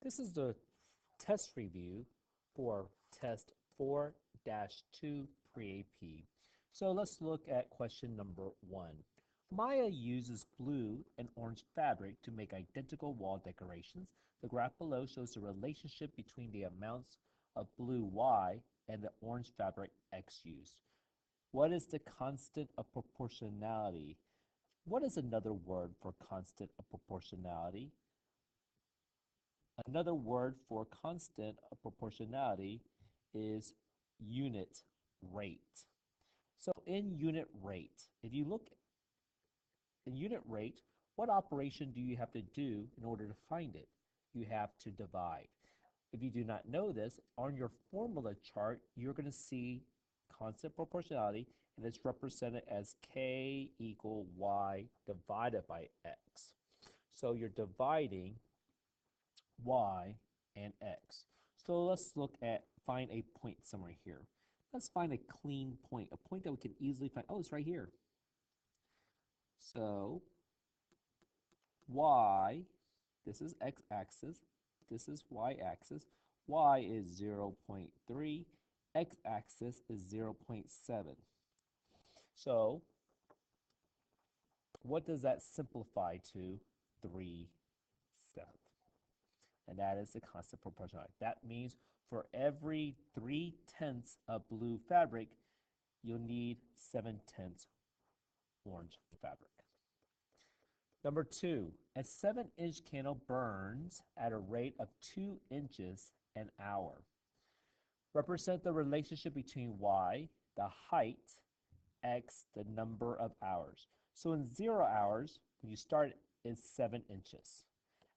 This is the test review for test 4-2 PreAP. So let's look at question number 1. Maya uses blue and orange fabric to make identical wall decorations. The graph below shows the relationship between the amounts of blue Y and the orange fabric X used. What is the constant of proportionality? What is another word for constant of proportionality? Another word for constant of proportionality is unit rate. So in unit rate, if you look in unit rate, what operation do you have to do in order to find it? You have to divide. If you do not know this, on your formula chart, you're going to see constant proportionality, and it's represented as K equal Y divided by X. So you're dividing Y and X. So let's look at, find a point somewhere here. Let's find a clean point, a point that we can easily find. Oh, it's right here. So Y, this is x-axis, this is y-axis. Y is 0.3, x-axis is 0.7. So what does that simplify to? 3/7. And that is the constant proportionality. That means for every 3/10 of blue fabric, you'll need 7/10 orange fabric. Number 2, a 7-inch candle burns at a rate of 2 inches an hour. Represent the relationship between Y, the height, X, the number of hours. So in 0 hours, when you start, it's 7 inches.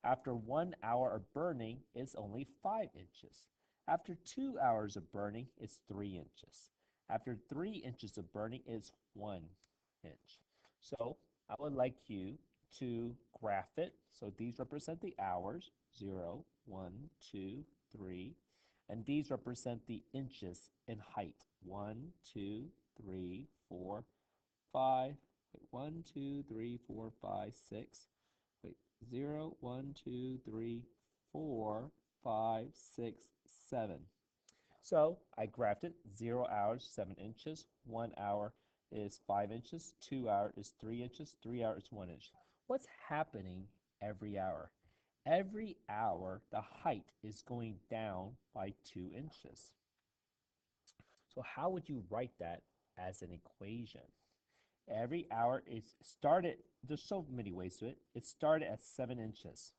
After 1 hour of burning, it's only 5 inches. After 2 hours of burning, it's 3 inches. After 3 inches of burning, it's 1 inch. So I would like you to graph it. So these represent the hours, 0, 1, 2, 3. And these represent the inches in height, 1, 2, 3, 4, 5. Wait, 1, 2, 3, 4, 5, 6. Wait, 0, 1, 2, 3, 4, 5, 6, 7. So I graphed it, 0 hours, 7 inches, 1 hour is 5 inches, 2 hours is 3 inches, 3 hours is 1 inch. What's happening every hour? Every hour, the height is going down by 2 inches. So how would you write that as an equation? Every hour is started, there's so many ways to it. It started at 7 inches.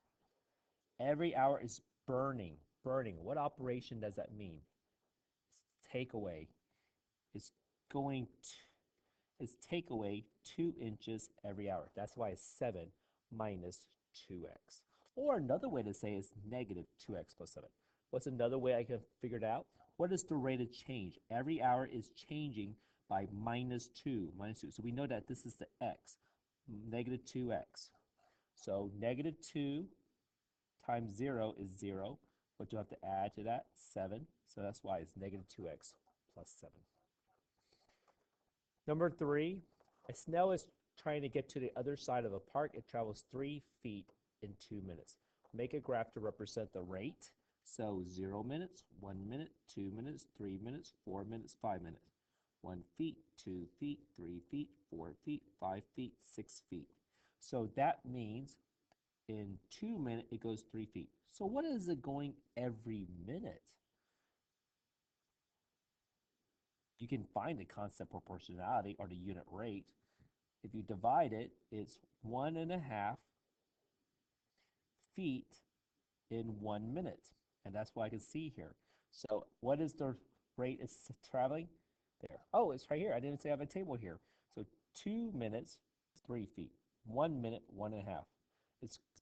Every hour is burning. Burning, what operation does that mean? Take away. It's going to, it's take away 2 inches every hour. That's why it's 7 minus 2x. Or another way to say is negative 2x plus 7. What's another way I can figure it out? What is the rate of change? Every hour is changing by minus 2. So we know that this is the x, negative 2x. So negative 2 times 0 is 0. What do you have to add to that? 7. So that's why it's negative 2x plus 7. Number 3, a snail is trying to get to the other side of a park. It travels 3 feet in 2 minutes. Make a graph to represent the rate. So 0 minutes, 1 minute, 2 minutes, 3 minutes, 4 minutes, 5 minutes. 1 feet, 2 feet, 3 feet, 4 feet, 5 feet, 6 feet. So that means in 2 minutes, it goes 3 feet. So what is it going every minute? You can find the constant proportionality or the unit rate. If you divide it, it's 1.5 feet in 1 minute. And that's what I can see here. So what is the rate it's traveling? There. Oh, it's right here. I didn't say I have a table here. So 2 minutes, 3 feet. 1 minute, 1.5.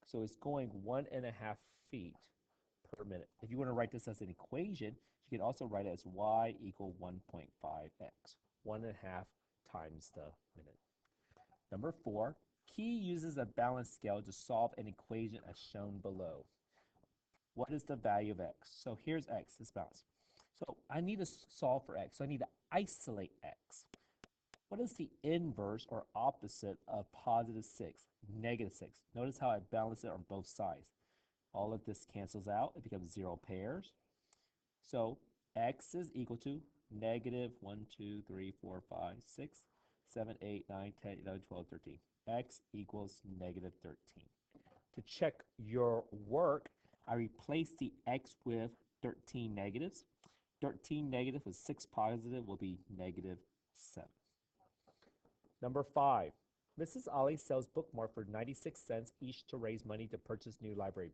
So it's going 1.5 feet per minute. If you want to write this as an equation, you can also write it as y equal 1.5x. 1.5 times the minute. Number 4, Key uses a balance scale to solve an equation as shown below. What is the value of x? So here's x, this balance. So I need to solve for x. So I need to isolate x. What is the inverse or opposite of positive 6? Negative 6. Notice how I balance it on both sides. All of this cancels out. It becomes 0 pairs. So x is equal to negative 1, 2, 3, 4, 5, 6, 7, 8, 9, 10, 11, 12, 13. X equals negative 13. To check your work, I replaced the x with 13 negatives. 13 negative with 6 positive will be negative 7. Number 5. Mrs. Ali sells bookmark for 96 cents each to raise money to purchase new library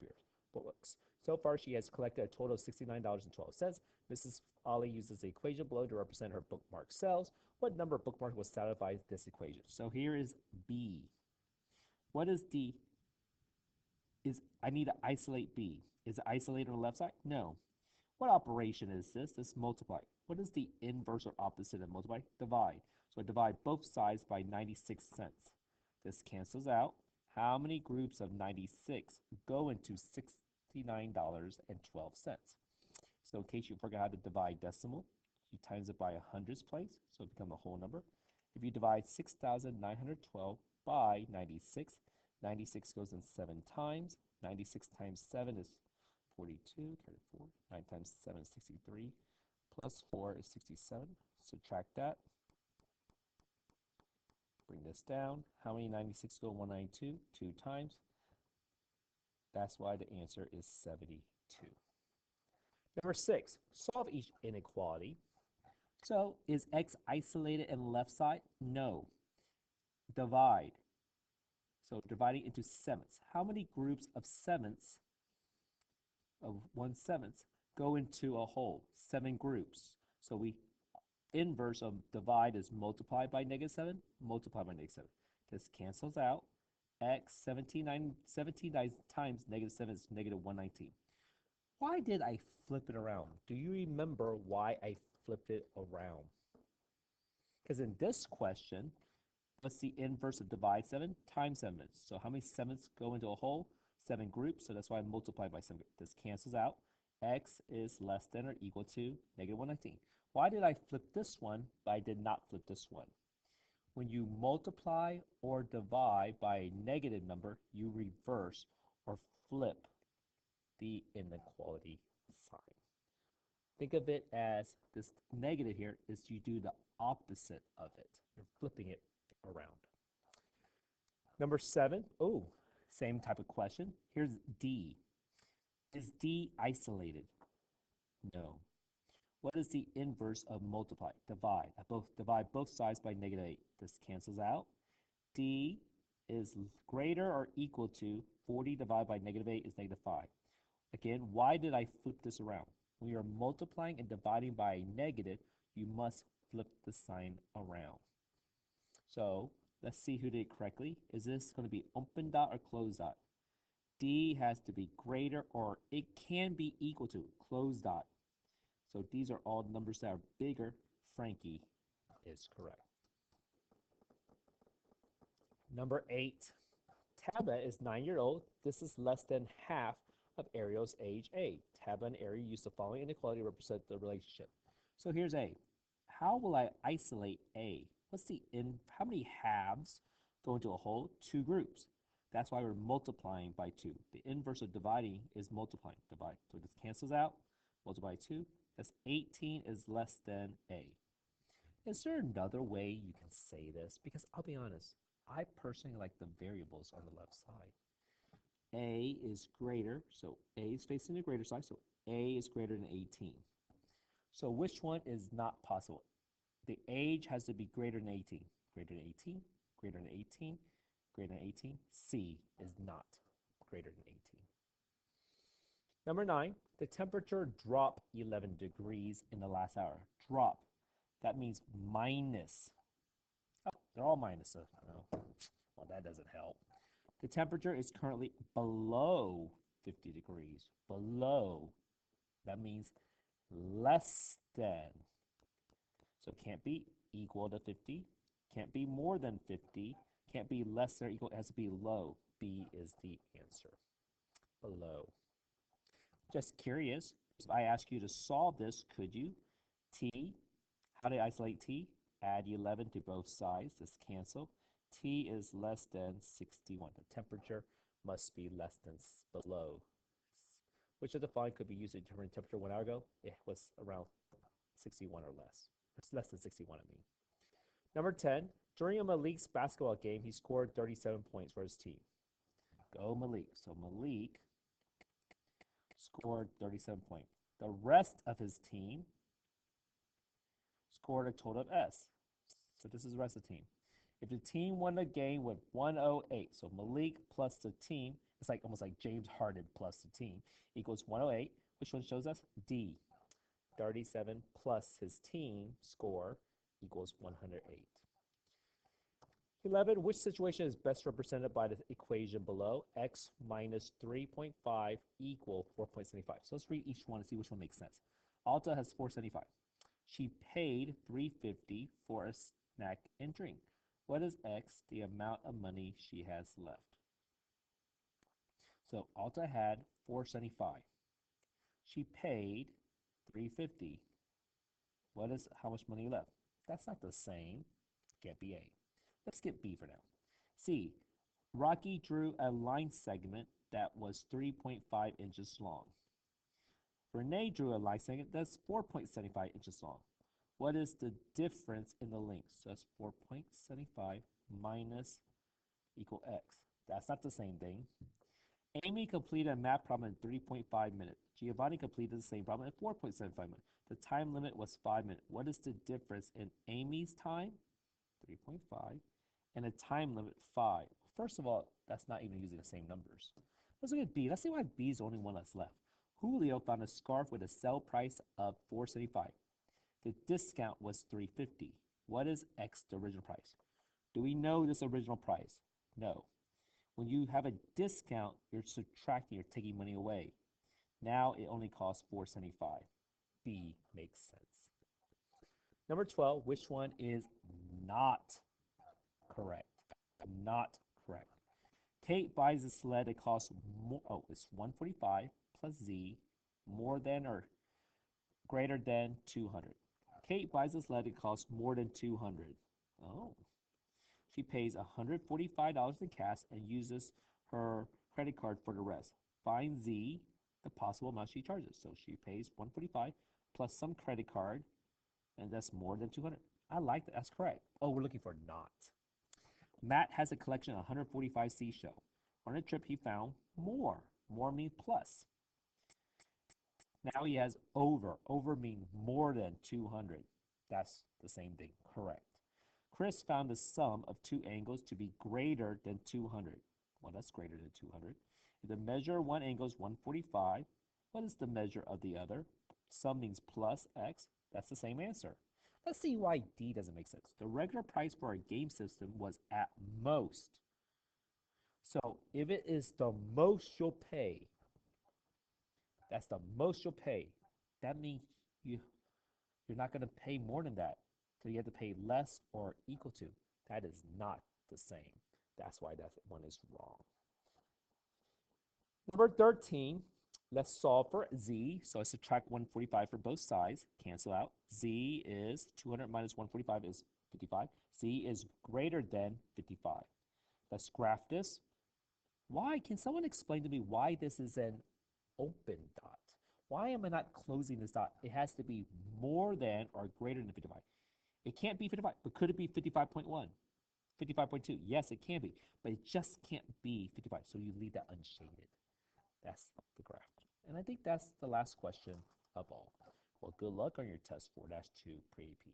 books. So far, she has collected a total of $69.12. Mrs. Ali uses the equation below to represent her bookmark sales. What number of bookmarks will satisfy this equation? So here is B. What is D? I need to isolate B. Is it isolated on the left side? No. What operation is this? This is multiply. What is the inverse or opposite of multiply? Divide. So I divide both sides by 96 cents. This cancels out. How many groups of 96 go into $69.12? So in case you forgot how to divide decimal, you times it by a hundredths place, so it becomes a whole number. If you divide 6,912 by 96, 96 goes in 7 times. 96 times 7 is 42, carry 4. 9 times 7 is 63, plus 4 is 67. Subtract that. Bring this down. How many 96 go in 192? 2 times. That's why the answer is 72. Number 6, solve each inequality. So is x isolated in the left side? No. Divide. So dividing into sevenths. How many groups of sevenths, of 1/7, go into a whole? 7 groups. So we inverse of divide is multiply by -7, multiply by -7. This cancels out. X 17 times -7 is -119. Why did I flip it around? Do you remember why I flipped it around? Because in this question, what's the inverse of divide 7? Times 7. So how many sevenths go into a whole? 7 groups, so that's why I multiply by 7. This cancels out. X is less than or equal to -119. Why did I flip this one, but I did not flip this one? When you multiply or divide by a negative number, you reverse or flip the inequality sign. Think of it as this negative here is you do the opposite of it. You're flipping it around. Number 7, oh, same type of question. Here's D. Is D isolated? No. What is the inverse of multiply? Divide. Divide both sides by -8. This cancels out. D is greater or equal to 40 divided by -8 is -5. Again, why did I flip this around? When you're multiplying and dividing by a negative, you must flip the sign around. So let's see who did it correctly. Is this going to be open dot or closed dot? D has to be greater or it can be equal to closed dot. So these are all numbers that are bigger. Frankie is correct. Number 8. Taba is 9-year-old. This is less than half of Ariel's age A. Taba and Ariel use the following inequality to represent the relationship. So here's A. How will I isolate A? How many halves go into a whole? 2 groups. That's why we're multiplying by 2. The inverse of dividing is multiplying. Divide. So this cancels out. Multiply 2. That's 18 is less than A. Is there another way you can say this? Because I'll be honest, I personally like the variables on the left side. A is greater, so A is facing the greater side, so A is greater than 18. So which one is not possible? The age has to be greater than 18. Greater than 18, greater than 18, greater than 18. C is not greater than 18. Number 9, the temperature dropped 11 degrees in the last hour. Drop. That means minus. Oh, they're all minus. Well, that doesn't help. The temperature is currently below 50 degrees. Below. That means less than. So it can't be equal to 50. Can't be more than 50. Can't be less than or equal. It has to be low. B is the answer. Below. Just curious, if I ask you to solve this, could you? T, how do I isolate T? Add 11 to both sides. This cancel. T is less than 61. The temperature must be less than below Which of the following could be used to determine temperature 1 hour ago? It was around 61 or less. It's less than 61, I mean. Number 10, during a Malik's basketball game, he scored 37 points for his team. Go Malik. So Malik scored 37 points. The rest of his team scored a total of S. So this is the rest of the team. If the team won the game with 108, so Malik plus the team, it's like almost like James Harden plus the team, equals 108. Which one shows us? D. 37 plus his team score equals 108. 11, which situation is best represented by the equation below? X minus 3.5 equal 4.75. So let's read each one and see which one makes sense. Alta has 475. She paid $3.50 for a snack and drink. What is X, the amount of money she has left? So Alta had $475. She paid $3.50. What is how much money left? That's not the same. Can't be A. Let's get B for now. C. Rocky drew a line segment that was 3.5 inches long. Renee drew a line segment that's 4.75 inches long. What is the difference in the length? So that's 4.75 minus equal X. That's not the same thing. Amy completed a math problem in 3.5 minutes. Giovanni completed the same problem in 4.75 minutes. The time limit was 5 minutes. What is the difference in Amy's time? 3.5. And a time limit 5. First of all, that's not even using the same numbers. Let's look at B. Let's see why B is the only one that's left. Julio found a scarf with a sell price of $4.75. The discount was $3.50. What is X, the original price? Do we know this original price? No. When you have a discount, you're subtracting, you're taking money away. Now it only costs $4.75. B makes sense. Number 12, which one is not correct? Not correct. Kate buys a sled that costs more, it's 145 plus Z more than or greater than 200. Kate buys a sled that costs more than 200. Oh. She pays $145 in cash and uses her credit card for the rest. Find Z, the possible amount she charges. So she pays $145 plus some credit card, and that's more than 200. I like that. That's correct. Oh, we're looking for not. Matt has a collection of 145 seashells. On a trip, he found more. More means plus. Now he has over. Over means more than 200. That's the same thing. Correct. Chris found the sum of two angles to be greater than 200. Well, that's greater than 200. If the measure of one angle is 145, what is the measure of the other? Sum means plus x. That's the same answer. Let's see why D doesn't make sense. The regular price for a game system was at most. So if it is the most you'll pay, that's the most you'll pay. That means you're not going to pay more than that. So you have to pay less or equal to. That is not the same. That's why that one is wrong. Number 13, let's solve for Z. So I subtract 145 for both sides. Cancel out. Z is 200 minus 145 is 55. Z is greater than 55. Let's graph this. Why? Can someone explain to me why this is an open dot? Why am I not closing this dot? It has to be more than or greater than 55. It can't be 55, but could it be 55.1? 55.2? Yes, it can be, but it just can't be 55, so you leave that unshaded. That's the graph. And I think that's the last question of all. Well, good luck on your test 4-2 pre-AP.